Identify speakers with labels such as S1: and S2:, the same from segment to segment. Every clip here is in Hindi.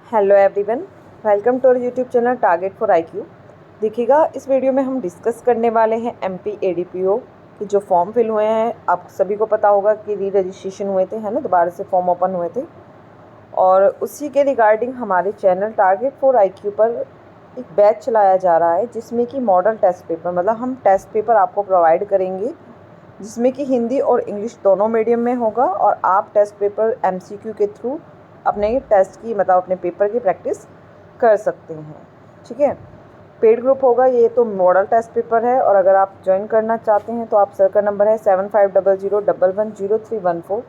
S1: Hello everyone, welcome to our YouTube channel target for IQ. देखिएगा, इस वीडियो में हम डिस्कस करने वाले हैं एमपी एडीपीओ के जो फॉर्म फिल हुए हैं। आप सभी को पता होगा कि री रजिस्ट्रेशन हुए थे, है ना, दोबारा से फॉर्म ओपन हुए थे। और उसी के रिगार्डिंग हमारे चैनल टारगेट फॉर आईक्यू पर एक बैच चलाया जा रहा है जिसमें कि मॉडल टेस्ट पेपर, मतलब हम टेस्ट पेपर आपको प्रोवाइड करेंगे जिसमें कि हिंदी और इंग्लिश दोनों मीडियम में होगा। और आप टेस्ट पेपर एमसीक्यू के थ्रू अपने टेस्ट की, मतलब अपने पेपर की प्रैक्टिस कर सकते हैं। ठीक है, पेड ग्रुप होगा ये, तो मॉडल टेस्ट पेपर है। और अगर आप ज्वाइन करना चाहते हैं तो आप सर का नंबर है 7500110314।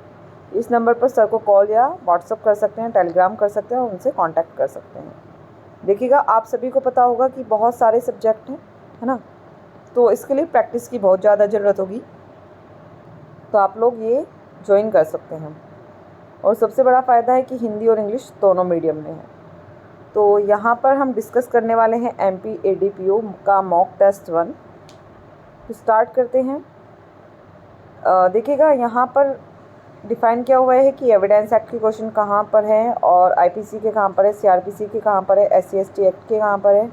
S1: इस नंबर पर सर को कॉल या व्हाट्सअप कर सकते हैं, टेलीग्राम कर सकते हैं और उनसे कांटेक्ट कर सकते हैं। देखिएगा, आप सभी को पता होगा कि बहुत सारे सब्जेक्ट हैं, है ना, तो इसके लिए प्रैक्टिस की बहुत ज़्यादा ज़रूरत होगी, तो आप लोग ये ज्वाइन कर सकते हैं। और सबसे बड़ा फ़ायदा है कि हिंदी और इंग्लिश दोनों मीडियम में है। तो यहाँ पर हम डिस्कस करने वाले हैं एमपी एडीपीओ का मॉक टेस्ट 1। तो स्टार्ट करते हैं। देखिएगा, यहाँ पर डिफ़ाइन किया हुआ है कि एविडेंस एक्ट के क्वेश्चन कहाँ पर है, और आईपीसी के कहाँ पर है, सीआरपीसी के कहाँ पर है, एससी/एसटी एक्ट के कहाँ पर है।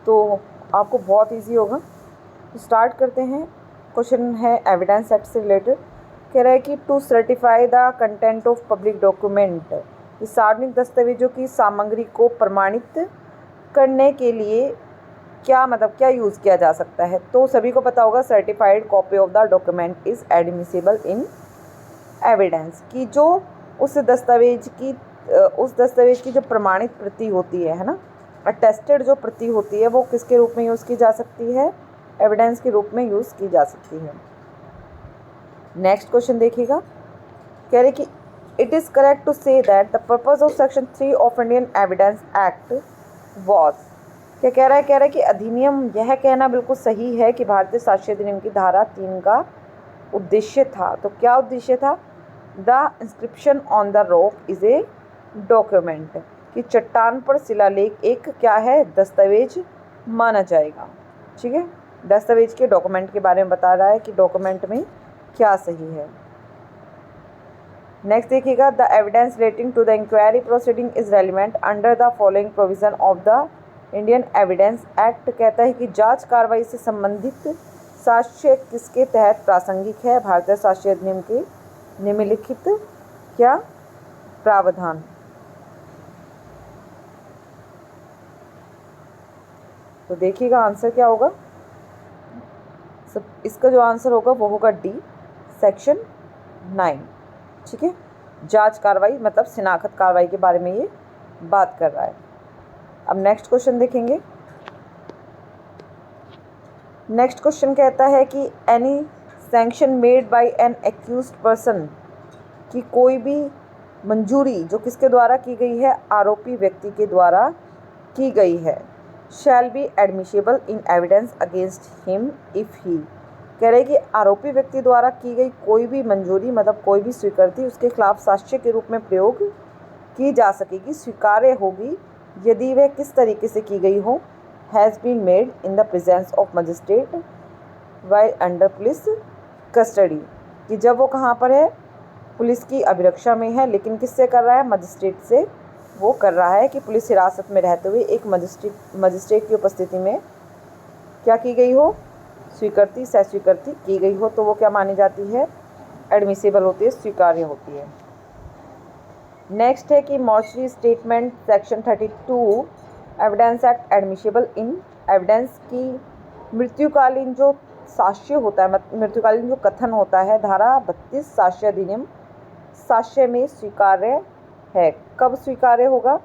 S1: तो आपको बहुत ईजी होगा। तो स्टार्ट करते हैं। क्वेश्चन है एविडेंस एक्ट से रिलेटेड। कह रहा है कि to certify the content of public document, सार्वजनिक दस्तावेजों की सामग्री को प्रमाणित करने के लिए क्या यूज़ किया जा सकता है। तो सभी को पता होगा certified copy of the document is admissible in evidence, कि जो उस दस्तावेज की जो प्रमाणित प्रति होती है ना, अटेस्टेड जो प्रति होती है, वो किसके रूप में यूज़ की जा सकती है, एविडेंस के रूप में यूज़ की जा सकती है। नेक्स्ट क्वेश्चन देखिएगा। कह रहे कि it is correct to say that the purpose of section 3 of Indian evidence act was, क्या कह रहा है, कह रहा है कि अधिनियम, यह कहना बिल्कुल सही है कि भारतीय साक्ष्य अधिनियम की धारा 3 का उद्देश्य था। तो क्या उद्देश्य था? The inscription on the rock is a document, कि चट्टान पर शिलालेख एक क्या है, दस्तावेज माना जाएगा। ठीक है, दस्तावेज के डॉक्यूमेंट के बारे में बता रहा है कि डॉक्यूमेंट में क्या सही है। नेक्स्ट देखिएगा, the evidence relating to the inquiry proceeding is relevant under the following provision of the Indian evidence act. कहता है कि जांच कार्रवाई से संबंधित साक्ष्य किसके तहत प्रासंगिक है, भारतीय साक्ष्य अधिनियम के निम्नलिखित क्या प्रावधान। तो देखिएगा आंसर क्या होगा। सब इसका जो आंसर होगा वो होगा डी, सेक्शन 9। ठीक है, जांच कार्रवाई मतलब शिनाख्त कार्रवाई के बारे में ये बात कर रहा है। अब नेक्स्ट क्वेश्चन देखेंगे। नेक्स्ट क्वेश्चन कहता है कि any sanction made by N accused person, कि कोई भी मंजूरी जो किसके द्वारा की गई है, आरोपी व्यक्ति के द्वारा की गई है, shall be admissible in evidence against him if he. कह रहे कि आरोपी व्यक्ति द्वारा की गई कोई भी मंजूरी, मतलब कोई भी स्वीकृति, उसके खिलाफ साक्ष्य के रूप में प्रयोग की जा सकेगी, स्वीकार्य होगी, यदि वह किस तरीके से की गई हो, has been made in the presence of magistrate while under police custody, कि जब वो कहाँ पर है, पुलिस की अभिरक्षा में है, लेकिन किससे कर रहा है, मजिस्ट्रेट से वो कर रहा है, कि पुलिस हिरासत में रहते हुए एक मजिस्ट्रेट की उपस्थिति में क्या की गई हो, स्वीकृति सह स्वीकृति की गई हो, तो वो क्या मानी जाती है, एडमिसिबल होती है, स्वीकार्य होती है। नेक्स्ट है कि mortuary statement section 32 evidence act admissible इन एविडेंस, की मृत्युकालीन जो साक्ष्य होता है, मृत्युकालीन जो कथन होता है, धारा 32 साक्ष्य अधिनियम साक्ष्य में स्वीकार्य है। कब स्वीकार्य होगा?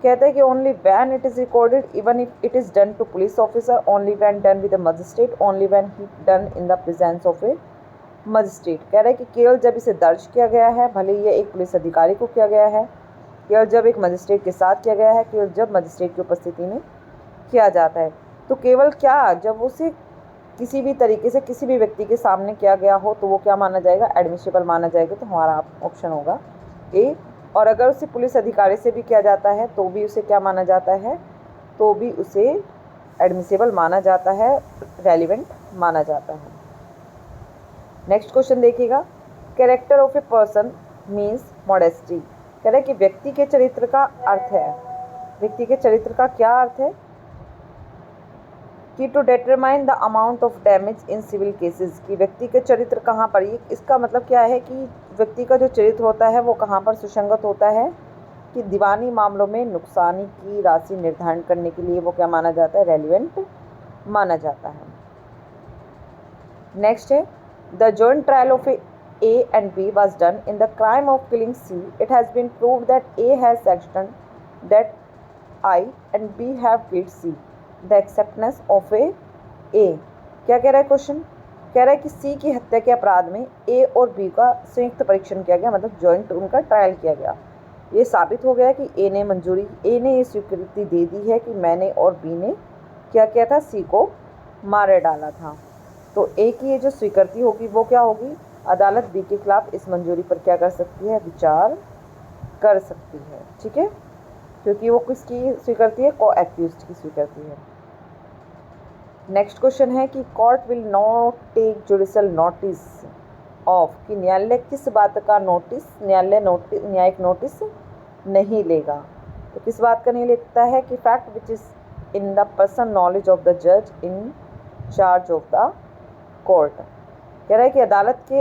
S1: कहते हैं कि only when it is recorded, even if it is done to police officer, only when done with a magistrate, only when he done in the presence of a magistrate. कह रहे हैं कि केवल जब इसे दर्ज किया गया है, भले ही एक पुलिस अधिकारी को किया गया है, केवल जब एक मजिस्ट्रेट के साथ किया गया है, केवल जब मजिस्ट्रेट की उपस्थिति में किया जाता है। तो केवल क्या, जब उसे किसी भी तरीके से किसी भी व्यक्ति के सामने किया गया हो, तो वो क्या माना जाएगा, एडमिसिबल माना जाएगा। तो हमारा ऑप्शन होगा ए। और अगर उसे पुलिस अधिकारी से भी किया जाता है तो भी उसे क्या माना जाता है, तो भी उसे एडमिसिबल माना जाता है, रेलिवेंट माना जाता है। नेक्स्ट क्वेश्चन देखिएगा, character of a person means modesty. कह रहे हैं कि व्यक्ति के चरित्र का अर्थ है, व्यक्ति के चरित्र का क्या अर्थ है कि to determine the amount of damage in civil cases, कि व्यक्ति के चरित्र कहाँ पर, ये इसका मतलब क्या है कि व्यक्ति का जो चरित्र होता है वो कहाँ पर सुसंगत होता है, कि दीवानी मामलों में नुकसानी की राशि निर्धारण करने के लिए वो क्या माना जाता है, रेलिवेंट माना जाता है। नेक्स्ट है the joint trial of A and B was done in the crime of killing C. It has been proved that A has sanctioned that I and B have killed C. The acceptance of A. क्या कह रहा है क्वेश्चन, कह रहा है कि C की हत्या के अपराध में A और B का संयुक्त परीक्षण किया गया, मतलब जॉइंट उनका ट्रायल किया गया। ये साबित हो गया कि A ने ये स्वीकृति दे दी है कि मैंने और B ने क्या किया था, C को मार डाला था। तो A की ये जो स्वीकृति होगी वो क्या होगी, अदालत B के खिलाफ इस मंजूरी पर क्या कर सकती है, विचार कर सकती है। ठीक है, क्योंकि वो किसकी स्वीकृति है, को एक्यूज्ड की स्वीकृति है। नेक्स्ट क्वेश्चन है कि court will not take judicial notice of, कि न्यायालय किस बात का नोटिस, न्यायिक नोटिस नहीं लेगा। तो किस बात का नहीं लेता है कि fact which is in the person knowledge of the जज in charge of the court. कह रहा है कि अदालत के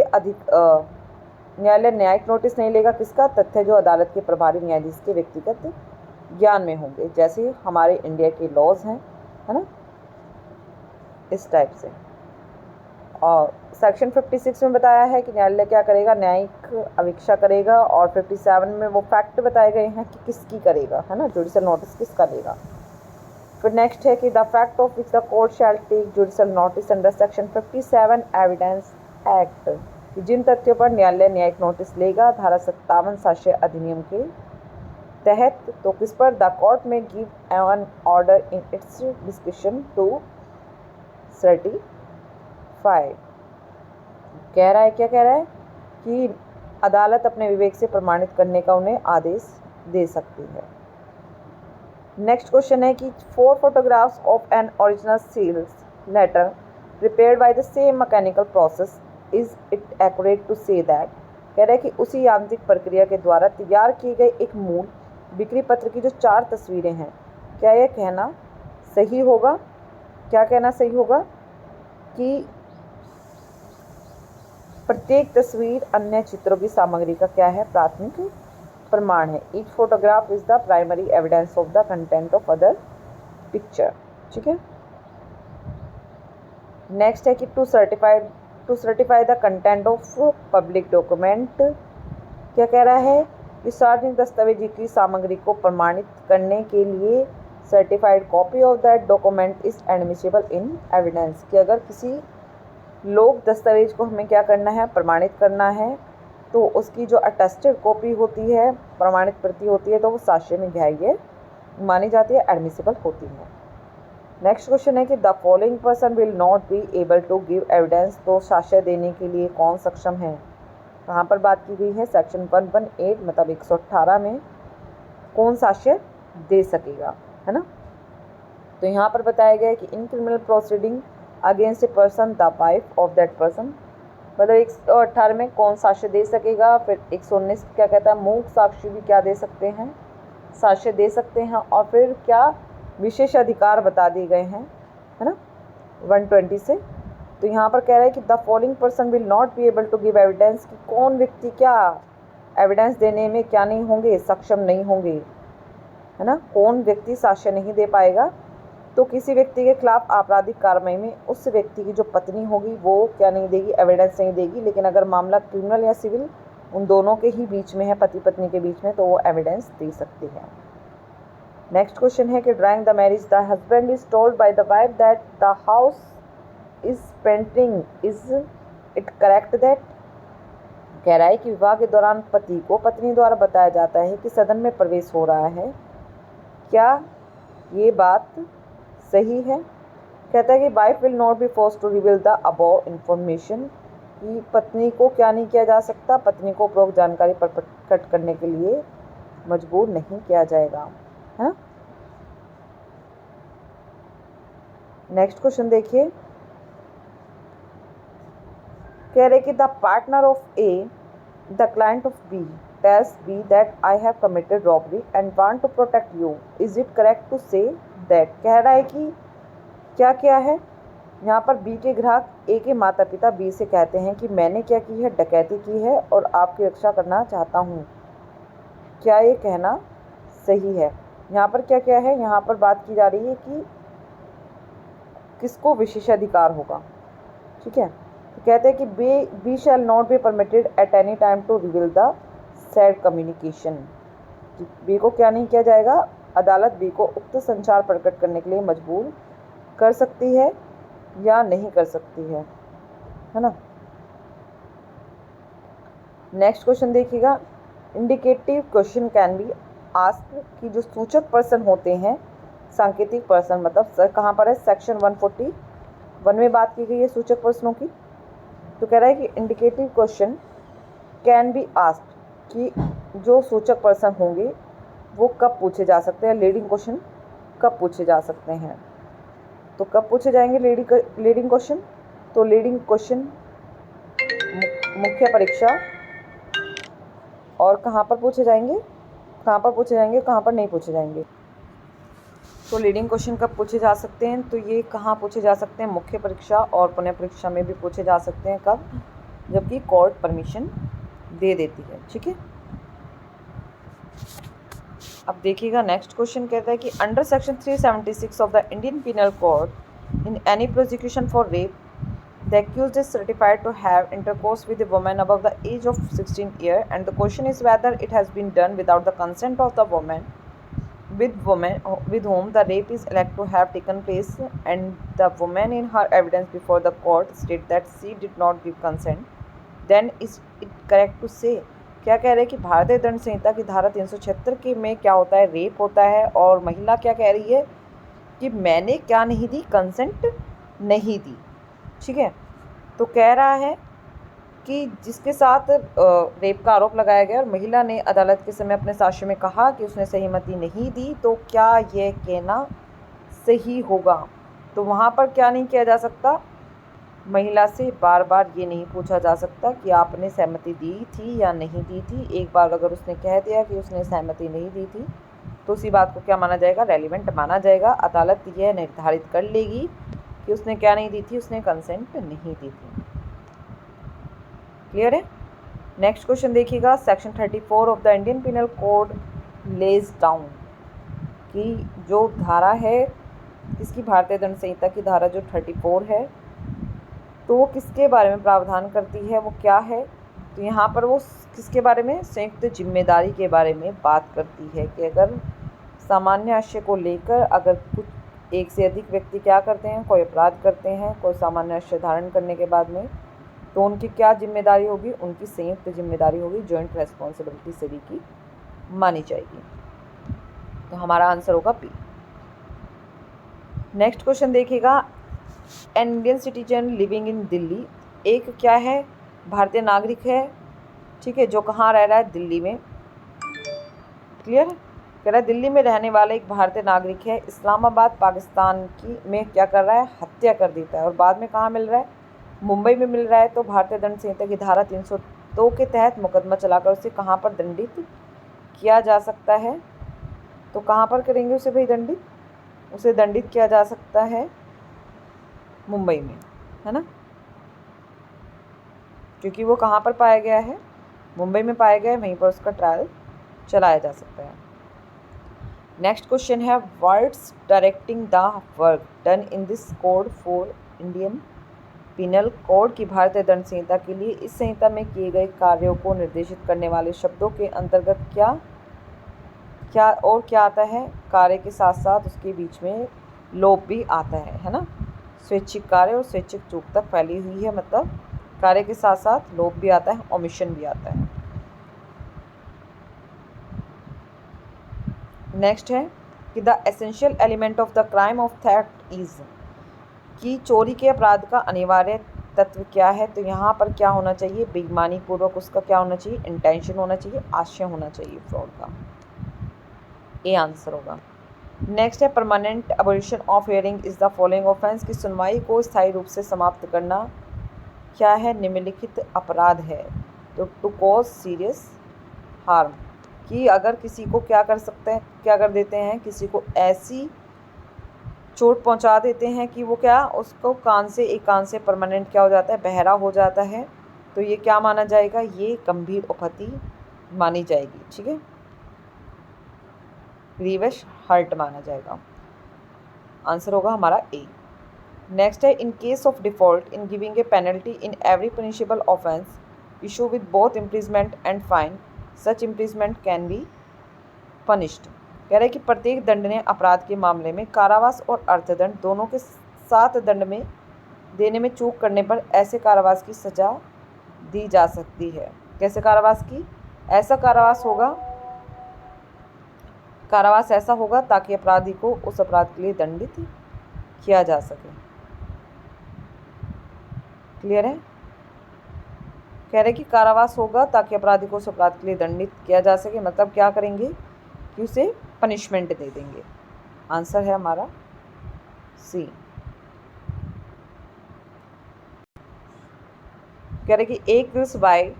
S1: न्यायालय न्यायिक नोटिस नहीं लेगा, किसका, तथ्य जो अदालत के प्रभारी न्यायाधीश के व्यक्तिगत ज्ञान में होंगे, जैसे हमारे इंडिया के लॉज हैं, है ना, इस टाइप से। और सेक्शन 56 में बताया है कि न्यायालय क्या करेगा, न्यायिक अवीक्षा करेगा, और 57 में वो फैक्ट बताए गए हैं कि किसकी करेगा, है ना, जुडिशियल नोटिस किसका लेगा। फिर नेक्स्ट है कि the fact of which the court shall take judicial notice under section 57 evidence act, कि जिन तथ्यों पर न्यायालय न्यायिक नोटिस लेगा धारा 57 साक्ष्य अधिनियम के तहत, तो किस पर, the court may give an order in its description to certify. कह रहा है, क्या कह रहा है कि अदालत अपने विवेक से प्रमाणित करने का उन्हें आदेश दे सकती है। नेक्स्ट क्वेश्चन है कि 4 photographs of an original seals letter prepared by the same mechanical process, is it accurate to say that, कह रहा है कि उसी यांत्रिक प्रक्रिया के द्वारा तैयार किए गए एक मूल बिक्री पत्र की जो 4 तस्वीरें हैं, क्या यह कहना सही होगा, क्या कहना सही होगा कि प्रत्येक तस्वीर अन्य चित्रों की सामग्री का क्या है, प्राथमिक प्रमाण है। Each photograph is the primary evidence of the content of other picture. ठीक है, नेक्स्ट है कि to certify the content of public document, क्या कह रहा है कि सार्वजनिक दस्तावेजी की सामग्री को प्रमाणित करने के लिए certified copy of that document is admissible in evidence, कि अगर किसी लोक दस्तावेज को हमें क्या करना है, प्रमाणित करना है, तो उसकी जो अटेस्टेड कॉपी होती है, प्रमाणित प्रति होती है, तो वो साक्ष्य में ग्राह्य मानी जाती है, एडमिसिबल होती है। नेक्स्ट क्वेश्चन है कि the following person will not be able to give evidence, तो साक्ष्य देने के लिए कौन सक्षम है, कहाँ पर बात की गई है, सेक्शन 118 मतलब 118 में कौन साक्ष्य दे सकेगा, है ना। तो यहाँ पर बताया गया है कि in criminal proceeding against a person the wife of that person, मतलब 118 में कौन साक्ष्य दे सकेगा। फिर 119 क्या कहता है, मूक साक्षी भी क्या दे सकते हैं, साक्ष्य दे सकते हैं। और फिर क्या विशेष अधिकार बता दिए गए हैं, है ना, 120 से। तो यहाँ पर कह रहा है कि the following person will not be able to give evidence, कि कौन व्यक्ति क्या एविडेंस देने में क्या नहीं होंगे, सक्षम नहीं होंगे, है ना, कौन व्यक्ति साक्ष्य नहीं दे पाएगा। तो किसी व्यक्ति के खिलाफ आपराधिक कार्रवाई में उस व्यक्ति की जो पत्नी होगी वो क्या नहीं देगी, एविडेंस नहीं देगी। लेकिन अगर मामला क्रिमिनल या सिविल उन दोनों के ही बीच में है, पति पत्नी के बीच में, तो वो एविडेंस दे सकती है। नेक्स्ट क्वेश्चन है कि drawing the marriage the husband is told by the wife that the house is painting, is it correct that, कह रहा है कि विवाह के दौरान पति को पत्नी द्वारा बताया जाता है कि सदन में प्रवेश हो रहा है, क्या ये बात सही है। कहता है कि wife will not be forced to reveal the above information, कि पत्नी को क्या नहीं किया जा सकता, पत्नी को उपरोक्त जानकारी पर प्रकट करने के लिए मजबूर नहीं किया जाएगा, है। नेक्स्ट क्वेश्चन देखिए, कह रहे कि the partner of A, the client of B tells B that I have committed robbery and want to protect you. Is it correct to say that? कह रहा है कि क्या क्या है यहाँ पर B के ग्राहक A के माता पिता B से कहते हैं कि मैंने क्या की है, डकैती की है और आपकी रक्षा करना चाहता हूँ। क्या ये कहना सही है? यहाँ पर क्या क्या है, यहाँ पर बात की जा रही है कि किसको विशेषाधिकार होगा। ठीक है, तो कहते हैं कि B shall not be permitted at any time to reveal the said communication. B को क्या नहीं किया जाएगा, अदालत बी को उक्त संचार प्रकट करने के लिए मजबूर कर सकती है या नहीं कर सकती है ना। नेक्स्ट क्वेश्चन देखिएगा, indicative question can be asked कि जो सूचक पर्सन होते हैं, सांकेतिक पर्सन मतलब कहाँ पर है, सेक्शन 141 में बात की गई है सूचक पर्सनों की। तो कह रहा है कि indicative question can be asked कि जो सूचक पर्सन होंगे वो कब पूछे जा सकते हैं, लीडिंग क्वेश्चन कब पूछे जा सकते हैं। तो कब पूछे जाएंगे लीडिंग क्वेश्चन? तो लीडिंग क्वेश्चन मुख्य परीक्षा और कहाँ पर पूछे जाएंगे, कहाँ पर पूछे जाएंगे, कहाँ पर नहीं पूछे जाएंगे। तो लीडिंग क्वेश्चन कब पूछे जा सकते हैं, तो ये कहाँ पूछे जा सकते हैं, मुख्य परीक्षा और पुनः परीक्षा में भी पूछे जा सकते हैं। कब? जबकि कोर्ट परमिशन दे देती है। ठीक है, अब देखिएगा नेक्स्ट क्वेश्चन कहता है कि under section 376 of the Indian penal code in any prosecution for rape the accused is certified to have intercourse with a woman above the age of 16 years and the question is whether it has been done without the consent of the woman with whom the rape is alleged to have taken place, and the woman in her evidence before the court state that she did not give consent, then is it correct to say? क्या कह रहे हैं कि भारतीय दंड संहिता की धारा 376 के में क्या होता है, रेप होता है, और महिला क्या कह रही है कि मैंने क्या नहीं दी, कंसेंट नहीं दी। ठीक है, तो कह रहा है कि जिसके साथ रेप का आरोप लगाया गया और महिला ने अदालत के समय अपने साक्ष्य में कहा कि उसने सहमति नहीं दी, तो क्या यह कहना सही होगा? तो वहाँ पर क्या नहीं किया जा सकता, महिला से बार बार ये नहीं पूछा जा सकता कि आपने सहमति दी थी या नहीं दी थी। एक बार अगर उसने कह दिया कि उसने सहमति नहीं दी थी तो उसी बात को क्या माना जाएगा, रेलिवेंट माना जाएगा। अदालत यह निर्धारित कर लेगी कि उसने क्या नहीं दी थी, उसने कंसेंट नहीं दी थी। क्लियर है? नेक्स्ट क्वेश्चन देखिएगा, section 34 of the Indian penal code lays down कि जो धारा है इसकी, भारतीय दंड संहिता की धारा जो 34 है, तो वो किसके बारे में प्रावधान करती है, वो क्या है? तो यहाँ पर वो किसके बारे में, संयुक्त जिम्मेदारी के बारे में बात करती है कि अगर सामान्य आशय को लेकर अगर कुछ एक से अधिक व्यक्ति क्या करते हैं, कोई अपराध करते हैं, कोई सामान्य आशय धारण करने के बाद में, तो उनकी क्या जिम्मेदारी होगी, उनकी संयुक्त जिम्मेदारी होगी, जॉइंट रेस्पॉन्सिबिलिटी सभी की मानी जाएगी। तो हमारा आंसर होगा पी। नेक्स्ट क्वेश्चन देखिएगा, an Indian citizen living in Delhi, एक क्या है, भारतीय नागरिक है। ठीक है, जो कहाँ रह रहा है, दिल्ली में। क्लियर है? कह रहा है दिल्ली में रहने वाला एक भारतीय नागरिक है, इस्लामाबाद पाकिस्तान की में क्या कर रहा है, हत्या कर देता है और बाद में कहाँ मिल रहा है, मुंबई में मिल रहा है। तो भारतीय दंड संहिता की धारा 302 के तहत मुकदमा चलाकर उसे कहाँ पर दंडित किया जा सकता है? तो कहाँ पर करेंगे उसे भाई दंडित? उसे दंडित किया जा सकता है मुंबई में, है ना, क्योंकि वो कहाँ पर पाया गया है, मुंबई में पाया गया है, वहीं पर उसका ट्रायल चलाया जा सकता है। नेक्स्ट क्वेश्चन है, words directing the work done in this code for Indian penal code की भारतीय दंड संहिता के लिए इस संहिता में किए गए कार्यों को निर्देशित करने वाले शब्दों के अंतर्गत क्या क्या और क्या आता है? कार्य के साथ साथ उसके बीच में लोप भी आता है ना। स्वैच्छिक कार्य और स्वैच्छिक चूक तक फैली हुई है, मतलब कार्य के साथ साथ लोप भी आता है, ओमिशन भी आता है। नेक्स्ट है कि the essential element of the crime of theft is, कि चोरी के अपराध का अनिवार्य तत्व क्या है? तो यहाँ पर क्या होना चाहिए, बेईमानी पूर्वक उसका क्या होना चाहिए, इंटेंशन होना चाहिए, आशय होना चाहिए फ्रॉड का। ए आंसर होगा। नेक्स्ट है, permanent abolition of hearing is the following offence, की सुनवाई को स्थायी रूप से समाप्त करना क्या है, निम्नलिखित अपराध है? तो टू कॉज सीरियस हार्म, कि अगर किसी को क्या कर देते हैं, किसी को ऐसी चोट पहुंचा देते हैं कि वो क्या, उसको एक कान से परमानेंट क्या हो जाता है, बहरा हो जाता है, तो ये क्या माना जाएगा, ये गंभीर उपहति मानी जाएगी। ठीक है, ग्रीवस हर्ट माना जाएगा। आंसर होगा हमारा ए। नेक्स्ट है, in case of default in giving a penalty in every punishable offence issue with both imprisonment and fine, such imprisonment can be punished. कह रहे हैं कि प्रत्येक दंडनीय अपराध के मामले में कारावास और अर्थदंड दोनों के साथ दंड में देने में चूक करने पर ऐसे कारावास की सजा दी जा सकती है। कैसे कारावास की? ऐसा कारावास ऐसा होगा ताकि अपराधी को उस अपराध के लिए दंडित किया जा सके। क्लियर है? कह रहे कि कारावास होगा ताकि अपराधी को उस अपराध के लिए दंडित किया जा सके, मतलब क्या करेंगे कि उसे पनिशमेंट दे देंगे। आंसर है हमारा सी। कह रहे कि A kills by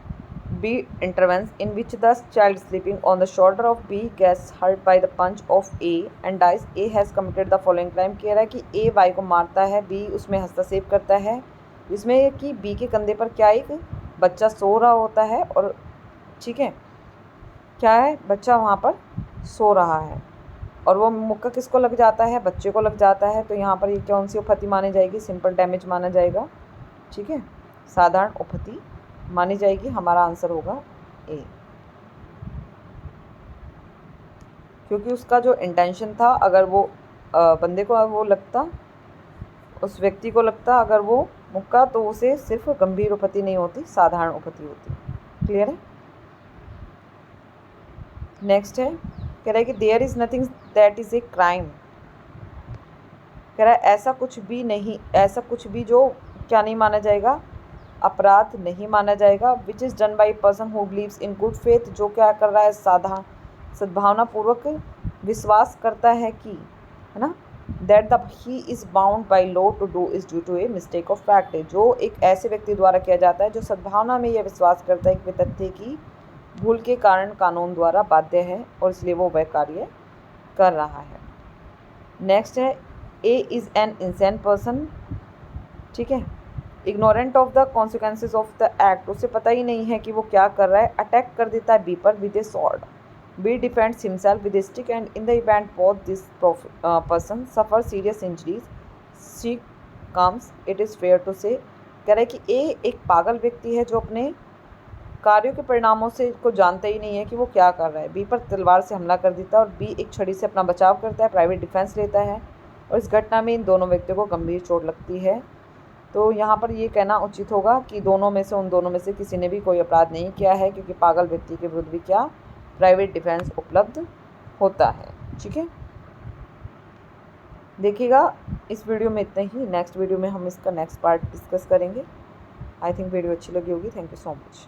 S1: B intervenes in which the child sleeping on the shoulder of B gets hurt by the punch of A and dies. A has committed the following crime. कह रहा है कि A Y को मारता है, B उसमें हस्तक्षेप करता है, जिसमें कि B के कंधे पर क्या एक बच्चा सो रहा होता है, और ठीक है क्या है, बच्चा वहाँ पर सो रहा है और वो मुक्का किसको लग जाता है, बच्चे को लग जाता है। तो यहाँ पर ये कौन सी उपहति मानी जाएगी? सिंपल डैमेज माना जाएगा। ठीक है, साधारण उपहति मानी जाएगी। हमारा आंसर होगा ए, क्योंकि उसका जो इंटेंशन था, अगर वो बंदे को वो लगता, उस व्यक्ति को लगता अगर वो मुक्का, तो उसे सिर्फ गंभीर उपहति नहीं होती, साधारण उपहति होती। क्लियर है? नेक्स्ट है, कह रहा है कि there is nothing that is a crime. कह रहा है ऐसा कुछ भी जो क्या नहीं माना जाएगा, अपराध नहीं माना जाएगा। Which is done by person who believes in good faith, जो क्या कर रहा है, सद्भावनापूर्वक विश्वास करता है कि, है ना, that the he is bound by law to do is due to a mistake of fact, जो एक ऐसे व्यक्ति द्वारा किया जाता है जो सद्भावना में यह विश्वास करता है कि वे तथ्य की भूल के कारण कानून द्वारा बाध्य है और इसलिए वो वह कार्य कर रहा है। नेक्स्ट है, ए इज़ एन इंसेंट पर्सन। ठीक है, ignorant of the consequences of the act, उसे पता ही नहीं है कि वो क्या कर रहा है। अटैक कर देता है बी पर with a sword, B defends himself with a stick and in the event both this person suffer serious injuries she comes, it is fair to say. कह रहा है कि ए एक पागल व्यक्ति है जो अपने कार्यों के परिणामों से को जानता ही नहीं है कि वो क्या कर रहा है। बी पर तलवार से हमला कर देता है और बी एक छड़ी से अपना बचाव करता है, प्राइवेट डिफेंस लेता है, और इस घटना में इन दोनों व्यक्तियों को गंभीर चोट लगती है। तो यहाँ पर ये कहना उचित होगा कि उन दोनों में से किसी ने भी कोई अपराध नहीं किया है, क्योंकि पागल व्यक्ति के विरुद्ध भी क्या, प्राइवेट डिफेंस उपलब्ध होता है। ठीक है, देखिएगा इस वीडियो में इतना ही। नेक्स्ट वीडियो में हम इसका नेक्स्ट पार्ट डिस्कस करेंगे। आई थिंक वीडियो अच्छी लगी होगी। Thank you so much.